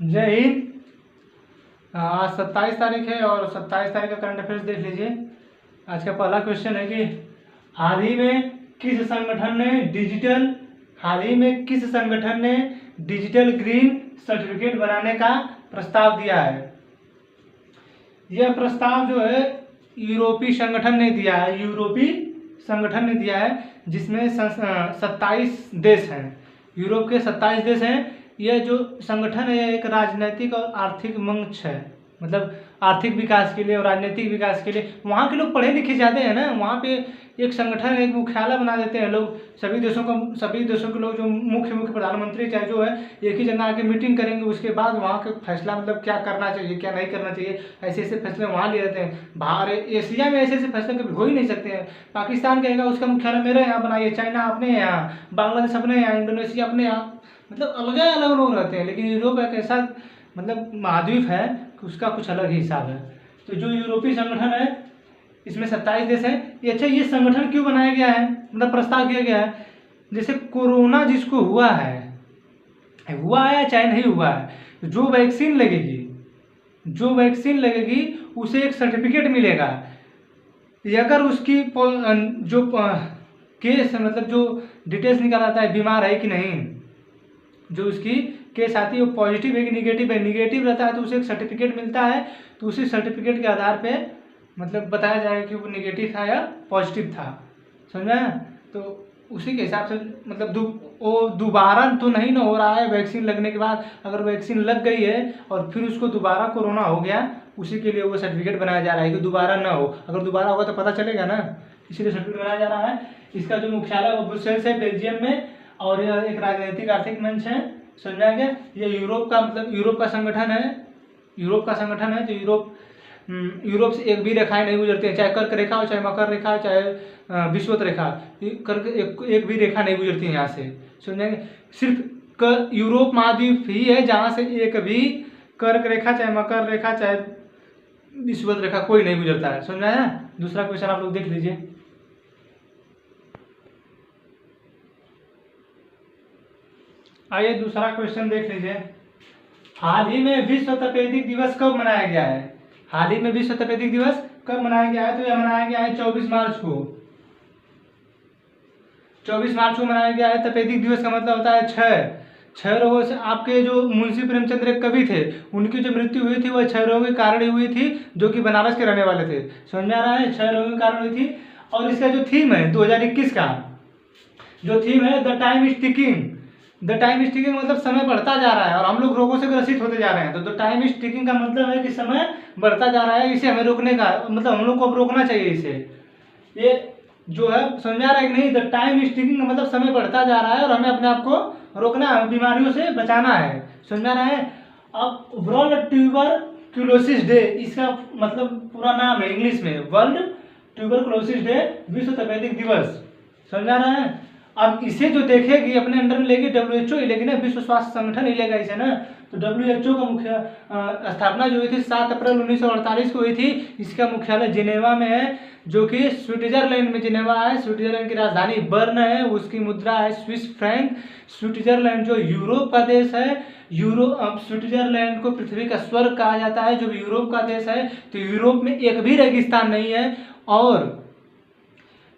जय हिंद। आज 27 तारीख है और 27 तारीख का करंट अफेयर्स देख लीजिए। आज का पहला क्वेश्चन है कि हाल ही में किस संगठन ने डिजिटल ग्रीन सर्टिफिकेट बनाने का प्रस्ताव दिया है। यह प्रस्ताव जो है यूरोपीय संगठन ने दिया है, जिसमें 27 देश हैं। यूरोप के 27 देश हैं। यह जो संगठन है एक राजनीतिक और आर्थिक मंच है, मतलब आर्थिक विकास के लिए और राजनीतिक विकास के लिए। वहाँ के लोग पढ़े लिखे ज़्यादा है ना, वहाँ पे एक संगठन एक मुख्यालय बना देते हैं लोग। सभी देशों के लोग जो मुख्य प्रधानमंत्री चाहे जो है एक ही जगह आके मीटिंग करेंगे। उसके बाद वहाँ का फैसला मतलब क्या करना चाहिए क्या नहीं करना चाहिए, ऐसे ऐसे फैसले वहाँ ले जाते हैं। बाहर एशिया में ऐसे ऐसे फैसले कभी हो ही नहीं सकते हैं। पाकिस्तान कहेगा उसका मुख्यालय मेरे यहाँ बनाइए, चाइना अपने यहाँ, बांग्लादेश अपने यहाँ, इंडोनेशिया अपने यहाँ, मतलब अलग लोग रहते हैं। लेकिन यूरोप एक ऐसा मतलब महाद्वीप है कि उसका कुछ अलग ही हिसाब है। तो जो यूरोपीय संगठन है इसमें 27 देश हैं। ये अच्छा, ये संगठन क्यों बनाया गया है, मतलब प्रस्ताव किया गया है? जैसे कोरोना जिसको हुआ है या चाहे नहीं हुआ है, जो वैक्सीन लगेगी उसे एक सर्टिफिकेट मिलेगा। अगर उसकी जो केस मतलब जो डिटेल्स निकाल आता है बीमार है कि नहीं, जो उसकी केस आती है वो पॉजिटिव है कि निगेटिव है, निगेटिव रहता है तो उसे एक सर्टिफिकेट मिलता है। तो उसी सर्टिफिकेट के आधार पे मतलब बताया जाएगा कि वो निगेटिव था या पॉजिटिव था, समझा? तो उसी के हिसाब से मतलब वो दोबारा तो नहीं ना हो रहा है। वैक्सीन लगने के बाद अगर वैक्सीन लग गई है और फिर उसको दोबारा कोरोना हो गया, उसी के लिए वो सर्टिफिकेट बनाया जा रहा है कि दोबारा ना हो। अगर दोबारा होगा तो पता चलेगा ना, इसीलिए सर्टिफिकेट बनाया जा रहा है। इसका जो मुख्यालय वो ब्रुसेल्स है, बेल्जियम में, और यह एक राजनीतिक आर्थिक मंच है, समझा गया? ये यूरोप का मतलब यूरोप का संगठन है। तो यूरोप से एक भी रेखाएं नहीं गुजरती हैं, चाहे कर्क रेखा हो, चाहे मकर रेखा हो, चाहे विषुवत रेखा, कर्क एक भी रेखा नहीं गुजरती है यहाँ से, समझेंगे? सिर्फ यूरोप महाद्वीप ही है जहाँ से एक भी कर्क रेखा, चाहे मकर रेखा, चाहे विषुवत रेखा कोई नहीं गुजरता है, समझाया? दूसरा क्वेश्चन आप लोग देख लीजिए। आइए दूसरा क्वेश्चन देख लीजिए। हाल ही में विश्व तपेदिक दिवस कब मनाया गया है? हाल ही में विश्व तपेदिक दिवस कब मनाया गया है? तो यह मनाया गया है 24 मार्च को। 24 मार्च को मनाया गया है। तपेदिक दिवस का मतलब होता है छह रोगों से। आपके जो मुंशी प्रेमचंद एक कवि थे, उनकी जो मृत्यु हुई थी वह 6 रोगों के कारण हुई थी, जो कि बनारस के रहने वाले थे, समझ में आ रहा है? 6 रोगों के कारण हुई थी। और इसका जो थीम है 2021 का जो थीम है द टाइम इज टिकिंग मतलब समय बढ़ता जा रहा है और हम लोग रोगों से ग्रसित होते जा रहे हैं। तो द टाइम इज टिकिंग का मतलब है कि समय बढ़ता जा रहा है, इसे हमें रोकने का मतलब हम लोग को अब रोकना चाहिए इसे। ये जो है समझ आ रहा है कि नहीं? द टाइम इज टिकिंग का मतलब समय बढ़ता जा रहा है और हमें अपने आप को रोकना है, बीमारियों से बचाना है, समझ आ रहा है? अब वर्ल्ड ट्यूबरक्लोसिस डे इसका मतलब पूरा नाम है इंग्लिश में, वर्ल्ड ट्यूबरक्लोसिस डे, विश्व तपेदिक दिवस, समझ आ रहा है? अब इसे जो देखेगी अपने अंडर में लेगी WHO ही लेगी ना, विश्व स्वास्थ्य संगठन ही लेगा इसे ना। तो WHO का मुख्य स्थापना जो हुई थी 7 अप्रैल 1948 को हुई थी। इसका मुख्यालय जिनेवा में है, जो कि स्विट्जरलैंड में जिनेवा है। स्विट्जरलैंड की राजधानी बर्न है, उसकी मुद्रा है स्विस फ्रैंक। स्विट्जरलैंड जो यूरोप का देश है, स्विट्जरलैंड को पृथ्वी का स्वर्ग कहा जाता है, जो यूरोप का देश है। तो यूरोप में एक भी रेगिस्तान नहीं है, और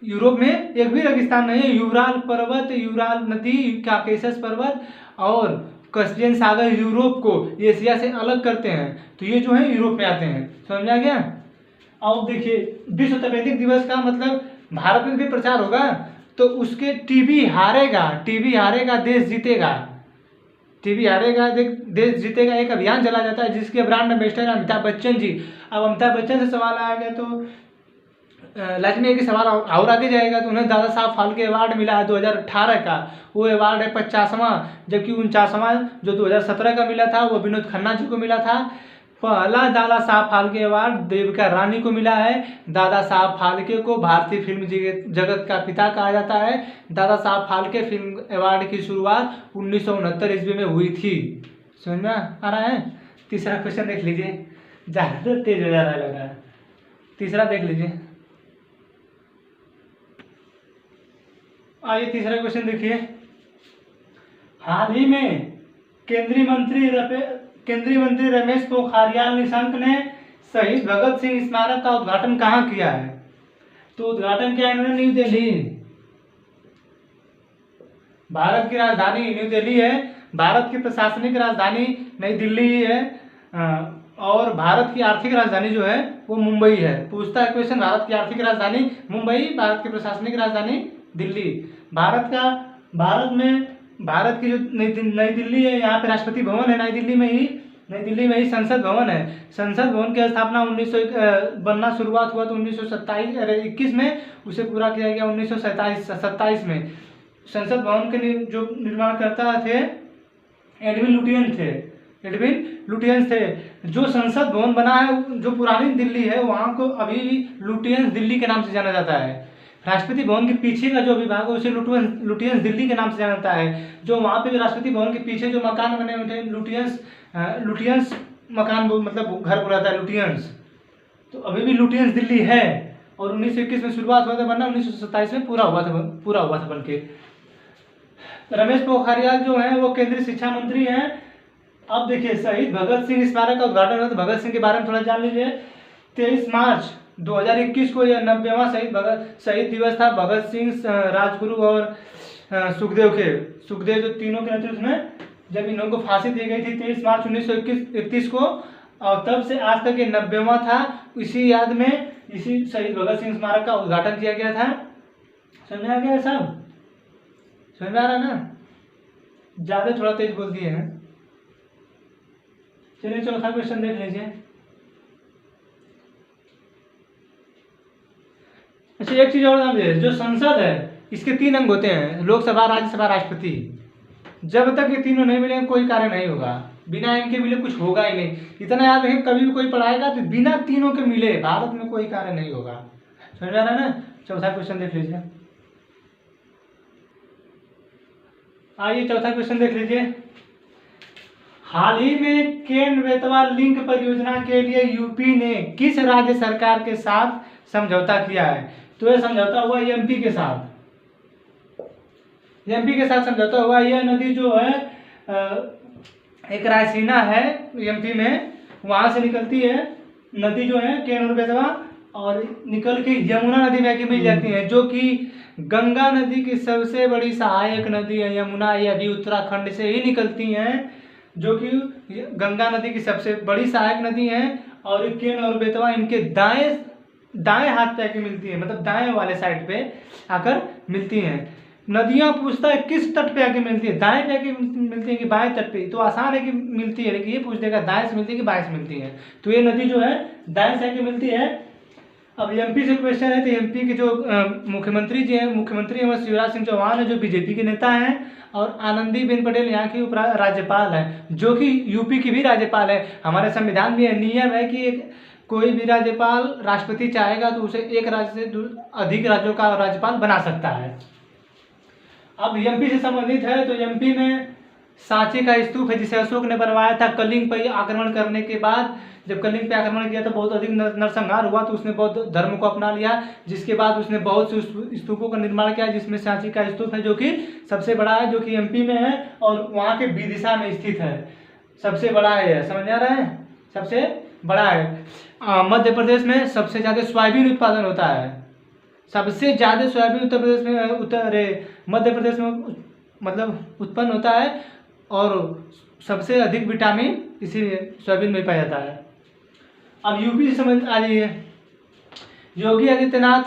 यूरोप में एक भी रेगिस्तान नहीं है। यूराल पर्वत, यूराल नदी, काकेशस पर्वत और कैस्पियन सागर यूरोप को एशिया से अलग करते हैं। तो ये जो है यूरोप में आते हैं, समझ आ गया? अब देखिए विश्व तपेदिक दिवस का मतलब भारत में भी प्रचार होगा, तो उसके टीबी हारेगा देश जीतेगा, देश जीतेगा एक अभियान चला जाता है, जिसके ब्रांड एम्बेसडर अमिताभ बच्चन जी। अब अमिताभ बच्चन से सवाल आया गया तो लाजमी है कि सवाल और आगे जाएगा। तो उन्हें दादा साहब फाल्के अवार्ड मिला है 2018 का, वो अवार्ड है 50वां, जबकि 49वां जो 2017 का मिला था वो विनोद खन्ना जी को मिला था। पहला दादा साहब फाल्के अवार्ड देविका रानी को मिला है। दादा साहब फाल्के को भारतीय फिल्म जगत का पिता कहा जाता है। दादा साहब फाल्के फिल्म अवार्ड की शुरुआत 1969 ईस्वी में हुई थी, समझ में आ रहा है? तीसरा क्वेश्चन देख लीजिए, ज़्यादा तेज हो जा रहा है लग रहा है। तीसरा देख लीजिए। आइए तीसरा क्वेश्चन देखिए। हाल ही में केंद्रीय मंत्री केंद्रीय मंत्री रमेश पोखरियाल निशंक ने शहीद भगत सिंह स्मारक का उद्घाटन कहाँ किया है? तो उद्घाटन किया इन्होंने न्यू दिल्ली। भारत की राजधानी न्यू दिल्ली है, भारत की प्रशासनिक राजधानी नई दिल्ली है, और भारत की आर्थिक राजधानी जो है वो मुंबई है। पूछता है क्वेश्चन, भारत की आर्थिक राजधानी मुंबई, भारत की प्रशासनिक राजधानी दिल्ली। भारत की जो नई दिल्ली है, यहाँ पे राष्ट्रपति भवन है, नई दिल्ली में ही संसद भवन है। संसद भवन की स्थापना 1900 बनना शुरुआत हुआ तो 1921 में, उसे पूरा किया गया 1927 में। संसद भवन के जो निर्माणकर्ता थे एडविन लुटियंस थे। जो संसद भवन बना है, जो पुरानी दिल्ली है, वहाँ को अभी भी लुटियंस दिल्ली के नाम से जाना जाता है। राष्ट्रपति भवन के पीछे का जो विभाग है उसे लुटियंस दिल्ली के नाम से जाना जाता है। जो वहाँ पे भी राष्ट्रपति भवन के पीछे जो मकान बने हुए थे, लुटियंस मकान मतलब घर बोला जाता है, लुटियंस। तो अभी भी लुटियंस दिल्ली है, और 1921 में शुरुआत हुआ था बनना, 1927 में पूरा हुआ था बनके। रमेश पोखरियाल जो है वो केंद्रीय शिक्षा मंत्री हैं। अब देखिए, शहीद भगत सिंह स्मारक का उद्घाटन हुआ, तो भगत सिंह के बारे में थोड़ा जान लीजिए। 23 मार्च 2021 को यह 90वां शहीद दिवस था। भगत सिंह, राजगुरु और सुखदेव जो तीनों के नेतृत्व में जब इन लोगों को फांसी दी गई थी 23 मार्च 1931 को, और तब से आज तक ये 90वां था। इसी याद में इसी शहीद भगत सिंह स्मारक का उद्घाटन किया गया था। समझ में आ गया सब? समझ में आ रहा ना? ज्यादा थोड़ा तेज बोल दिए हैं। चलिए चौथा क्वेश्चन देख लीजिए। अच्छा, एक चीज और ध्यान दीजिए, जो संसद है इसके 3 अंग होते हैं, लोकसभा, राज्यसभा, राष्ट्रपति। जब तक ये तीनों नहीं मिले कोई कार्य नहीं होगा, बिना इनके मिले कुछ होगा ही नहीं। इतना याद रखें, कभी भी कोई पढ़ाएगा तो बिना तीनों के मिले भारत में कोई कार्य नहीं होगा। समझ आ रहा है ना? चौथा क्वेश्चन देख लीजिए। आइए चौथा क्वेश्चन देख लीजिए। हाल ही में केन बेतवा लिंक परियोजना के लिए यूपी ने किस राज्य सरकार के साथ समझौता किया है? तो यह समझौता हुआ एमपी के साथ। एमपी के साथ समझौता हुआ। यह नदी जो है एक रायसीना है एमपी में, वहां से निकलती है नदी जो है केन और बेतवा, और निकल के यमुना नदी में आके मिल जाती है, जो कि गंगा नदी की सबसे बड़ी सहायक नदी है। यमुना ये अभी उत्तराखंड से ही निकलती हैं, जो कि गंगा नदी की सबसे बड़ी सहायक नदी है। और केन और बेतवा इनके दाएं हाथ पे आके मिलती है, मतलब दाएं वाले साइड पे आकर मिलती हैं। नदियां पूछता है किस तट पे आके मिलती है, दाएं पे आके मिलती है कि बाएं तट पे? तो आसान है कि मिलती है, लेकिन ये पूछ देगा दाएं से मिलती है कि बाएं से मिलती है। तो ये नदी जो है दाएं से आके मिलती है। अब एमपी से क्वेश्चन है, तो एमपी के जो मुख्यमंत्री जी हैं, मुख्यमंत्री हैं शिवराज सिंह चौहान है, जो बीजेपी के नेता हैं, और आनंदीबेन पटेल यहाँ की राज्यपाल है, जो कि यूपी की भी राज्यपाल है। हमारे संविधान में नियम है कि कोई भी राज्यपाल, राष्ट्रपति चाहेगा तो उसे एक राज्य से अधिक राज्यों का राज्यपाल बना सकता है। अब एमपी से संबंधित है, तो एमपी में सांची का स्तूप है जिसे अशोक ने बनवाया था। कलिंग पर आक्रमण करने के बाद, जब कलिंग पे आक्रमण किया तो बहुत अधिक नरसंहार हुआ, तो उसने बौद्ध धर्म को अपना लिया, जिसके बाद उसने बहुत से स्तूपों का निर्माण किया, जिसमें सांची का स्तूप है जो कि सबसे बड़ा है, जो कि एमपी में है और वहाँ के विदिशा में स्थित है। सबसे बड़ा है, समझ आ रहा है? सबसे बड़ा है। मध्य प्रदेश में सबसे ज़्यादा सोयाबीन उत्पादन होता है। सबसे ज़्यादा सोयाबीन उत्तर प्रदेश में, मध्य प्रदेश में मतलब उत्पन्न होता है, और सबसे अधिक विटामिन इसी सोयाबीन में पाया जाता है। अब यूपी से समझ आ जाइए। योगी आदित्यनाथ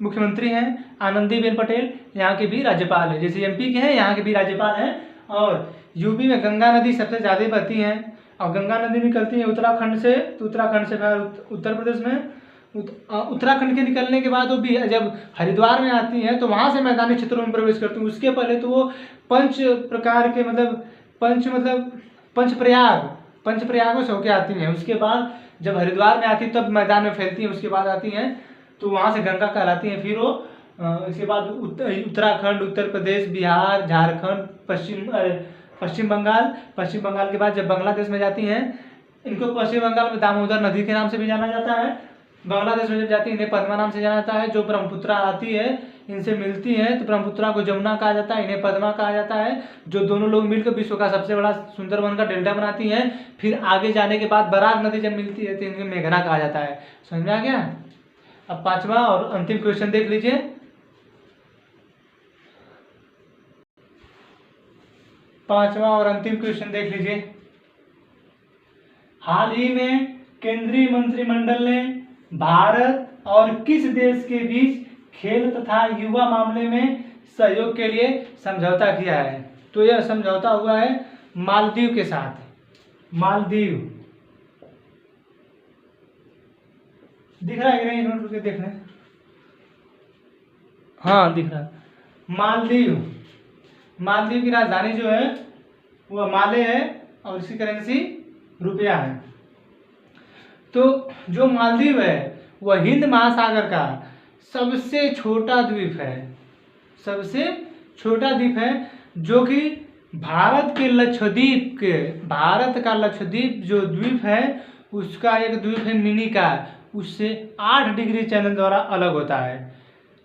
मुख्यमंत्री हैं, आनंदीबेन पटेल यहाँ के भी राज्यपाल है। जैसे एमपी के हैं, यहाँ के भी राज्यपाल हैं। और यूपी में गंगा नदी सबसे ज़्यादा बहती है, और गंगा नदी निकलती है उत्तराखंड से, तो उत्तराखंड से उत्तर प्रदेश में। उत्तराखंड के निकलने के बाद वो भी जब हरिद्वार में आती हैं तो वहाँ से मैदानी क्षेत्रों में प्रवेश करती हैं। उसके पहले तो वो पंचप्रयागों से होकर आती हैं। उसके बाद जब हरिद्वार में आती तब मैदान में फैलती हैं, उसके बाद आती हैं तो वहाँ से गंगा कहलाती हैं। फिर वो इसके बाद उत्तराखंड, उत्तर प्रदेश, बिहार, झारखंड, पश्चिम बंगाल के बाद जब बांग्लादेश में जाती हैं, इनको पश्चिम बंगाल में दामोदर नदी के नाम से भी जाना जाता है। बांग्लादेश में जब जाती है इन्हें पद्मा नाम से जाना जाता है। जो ब्रह्मपुत्रा आती है इनसे मिलती हैं तो ब्रह्मपुत्रा को जमुना कहा जाता है, इन्हें पद्मा कहा जाता है। जो दोनों लोग मिलकर विश्व का सबसे बड़ा सुंदरवन का डेल्टा बनाती हैं। फिर आगे जाने के बाद बराक नदी जब मिलती है तो इन्हें मेघना कहा जाता है। समझ में आ गया। अब पांचवा और अंतिम क्वेश्चन देख लीजिए। पांचवा और अंतिम क्वेश्चन देख लीजिए। हाल ही में केंद्रीय मंत्रिमंडल ने भारत और किस देश के बीच खेल तथा युवा मामले में सहयोग के लिए समझौता किया है? तो यह समझौता हुआ है मालदीव के साथ। मालदीव दिख रहा है कि नहीं? नोट करके देख लें। हाँ दिख रहा है। मालदीव, मालदीव की राजधानी जो है वह माले है और इसकी करेंसी रुपया है। तो जो मालदीव है वह हिंद महासागर का सबसे छोटा द्वीप है। सबसे छोटा द्वीप है जो कि भारत के लक्षद्वीप के, भारत का लक्षद्वीप जो द्वीप है उसका एक द्वीप है मिनिका, उससे 8 डिग्री चैनल द्वारा अलग होता है।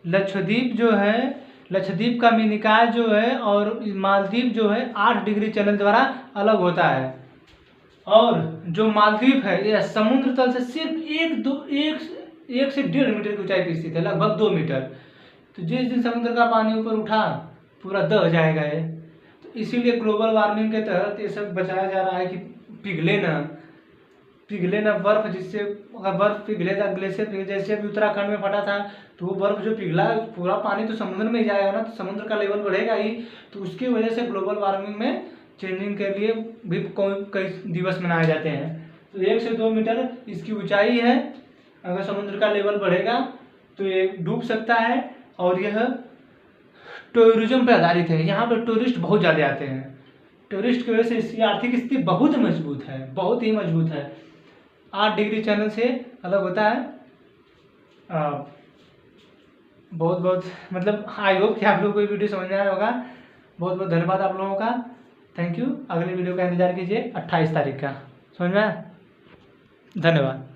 लक्षद्वीप जो है, लक्षद्वीप का मिनिका जो है और मालदीव जो है 8 डिग्री चैनल द्वारा अलग होता है। और जो मालदीव है यह समुद्र तल से सिर्फ 1 से 1.5 मीटर की ऊंचाई पर स्थित है, लगभग 2 मीटर। तो जिस दिन समुद्र का पानी ऊपर उठा पूरा दह जाएगा ये। तो इसीलिए ग्लोबल वार्मिंग के तहत ये सब बचाया जा रहा है कि पिघले ना बर्फ, जिससे अगर बर्फ पिघलेगा, ग्लेशियर पिघले, जैसे अभी उत्तराखंड में फटा था तो वो बर्फ जो पिघला पूरा पानी तो समुद्र में ही जाएगा ना, तो समुद्र का लेवल बढ़ेगा ही। तो उसकी वजह से ग्लोबल वार्मिंग में चेंजिंग के लिए भी कई दिवस मनाए जाते हैं। तो 1 से 2 मीटर इसकी ऊंचाई है। अगर समुद्र का लेवल बढ़ेगा तो ये डूब सकता है। और यह टूरिज्म पर आधारित है, यहाँ पर टूरिस्ट बहुत ज़्यादा आते हैं। टूरिस्ट की वजह से इसकी आर्थिक स्थिति बहुत मजबूत है, बहुत ही मजबूत है। 8 डिग्री चैनल से अलग होता है। बहुत बहुत मतलब आई होप कि आप लोगों को ये वीडियो समझ में आया होगा। बहुत बहुत धन्यवाद आप लोगों का। Thank you. अगले वीडियो का इंतजार कीजिए 28 तारीख का। समझ में आया? धन्यवाद।